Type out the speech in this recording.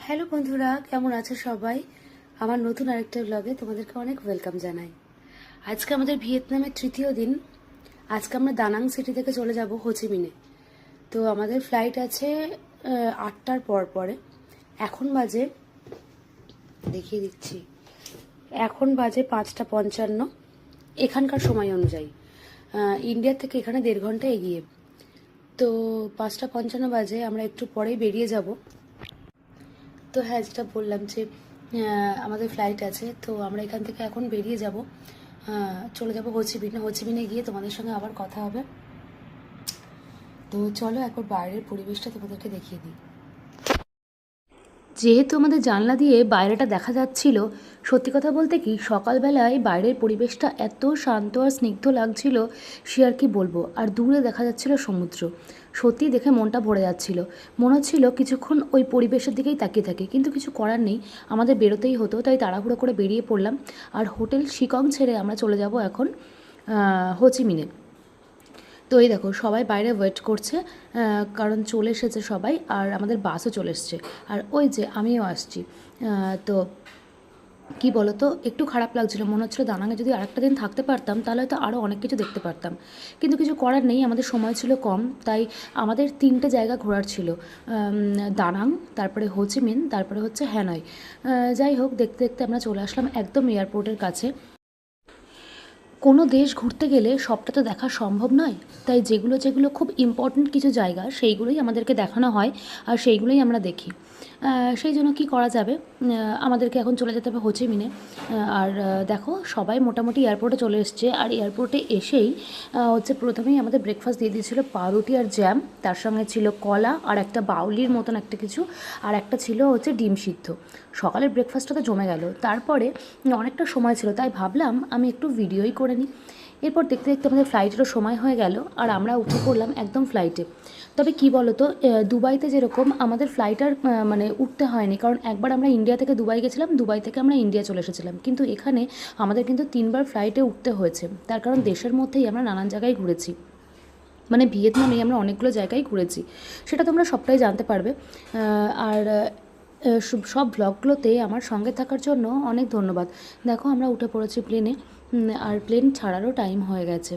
Hello বন্ধুরা, কেমন আছো সবাই? আমার নতুন আরেকটা ব্লগে তোমাদেরকে অনেক ওয়েলকাম জানাই। আজকে আমাদের ভিয়েতনামের তৃতীয় দিন। আজকে আমরা দানাং সিটি থেকে চলে যাব হোচিমিনে। তো আমাদের ফ্লাইট আছে 8টার পরে। এখন বাজে, দেখিয়ে দিচ্ছি, এখন বাজে 5টা 55 এখানকার সময় অনুযায়ী। ইন্ডিয়ার থেকে এখানে 1.5 ঘন্টা এগিয়ে। তো 5টা 55 বাজে, আমরা একটু পরেই বেরিয়ে যাব। তো হ্যাঁ, যেটা বললাম যে আমাদের ফ্লাইট আছে, তো আমরা এখান থেকে এখন বেরিয়ে যাব, চলে যাব হোচিমিনে গিয়ে তোমাদের সঙ্গে আবার কথা হবে। তো চলো একবার বাইরের পরিবেশটা তোমাদেরকে দেখিয়ে দিই। যেহেতু আমাদের জানলা দিয়ে বাইরেটা দেখা যাচ্ছিল, সত্যি কথা বলতে কি সকালবেলায় বাইরের পরিবেশটা এত শান্ত আর স্নিগ্ধ লাগছিল, সে আর কি বলবো। আর দূরে দেখা যাচ্ছিল সমুদ্র। সত্যি দেখে মনটা ভরে যাচ্ছিল। মনে হচ্ছিল কিছুক্ষণ ওই পরিবেশের দিকেই তাকিয়ে থাকি, কিন্তু কিছু করার নেই, আমাদের বেরোতেই হতো। তাই তাড়াহুড়ো করে বেরিয়ে পড়লাম। আর হোটেল শিকং ছেড়ে আমরা চলে যাব এখন হোচিমিনে। তো এই দেখো সবাই বাইরে ওয়েট করছে, কারণ চলে এসেছে সবাই, আর আমাদের বাসও চলে এসছে। আর ওই যে আমিও আসছি। তো কি বলো তো, একটু খারাপ লাগছিল, মনে হচ্ছিলো দানাঙে যদি আরেকটা দিন থাকতে পারতাম তাহলে হয়তো আরও অনেক কিছু দেখতে পারতাম। কিন্তু কিছু করার নেই, আমাদের সময় ছিল কম। তাই আমাদের 3টে জায়গা ঘোরার ছিল, দানাং, তারপরে হোচিমিন, তারপরে হচ্ছে হ্যানয়। যাই হোক, দেখতে দেখতে আমরা চলে আসলাম একদম এয়ারপোর্টের কাছে। কোনো দেশ ঘুরতে গেলে সবটা তো দেখা সম্ভব নয়, তাই যেগুলো যেগুলো খুব ইম্পর্ট্যান্ট কিছু জায়গা সেইগুলোই আমাদেরকে দেখানো হয়, আর সেইগুলোই আমরা দেখি। সেই জন্য কী করা যাবে, আমাদেরকে এখন চলে যেতে হবে হোচিমিনে। আর দেখো সবাই মোটামুটি এয়ারপোর্টে চলে এসছে। আর এয়ারপোর্টে এসেই হচ্ছে প্রথমেই আমাদের ব্রেকফাস্ট দিয়ে দিয়েছিল পাউরুটি আর জ্যাম, তার সঙ্গে ছিল কলা আর একটা বাউলির মতন একটা কিছু, আর একটা ছিল হচ্ছে ডিম সিদ্ধ। সকালের ব্রেকফাস্টটা তো জমে গেল। তারপরে অনেকটা সময় ছিল, তাই ভাবলাম আমি একটু ভিডিওই করে নিই। এরপর দেখতে দেখতে আমাদের ফ্লাইটেরও সময় হয়ে গেল, আর আমরা উঠে পড়লাম একদম ফ্লাইটে। তবে কি বলো তো, দুবাইতে যেরকম আমাদের ফ্লাইট আর মানে উঠতে হয়নি, কারণ একবার আমরা ইন্ডিয়া থেকে দুবাই গেছিলাম, দুবাই থেকে আমরা ইন্ডিয়া চলে এসেছিলাম। কিন্তু এখানে আমাদের কিন্তু 3বার ফ্লাইটে উঠতে হয়েছে, তার কারণ দেশের মধ্যেই আমরা নানান জায়গায় ঘুরেছি। মানে ভিয়েতনামে আমরা অনেকগুলো জায়গায় ঘুরেছি, সেটা তোমরা সবটাই জানতে পারবে। আর সব ব্লগগুলোতে আমার সঙ্গে থাকার জন্য অনেক ধন্যবাদ। দেখো আমরা উঠে পড়েছি প্লেনে, আর প্লেন ছাড়ারও টাইম হয়ে গেছে।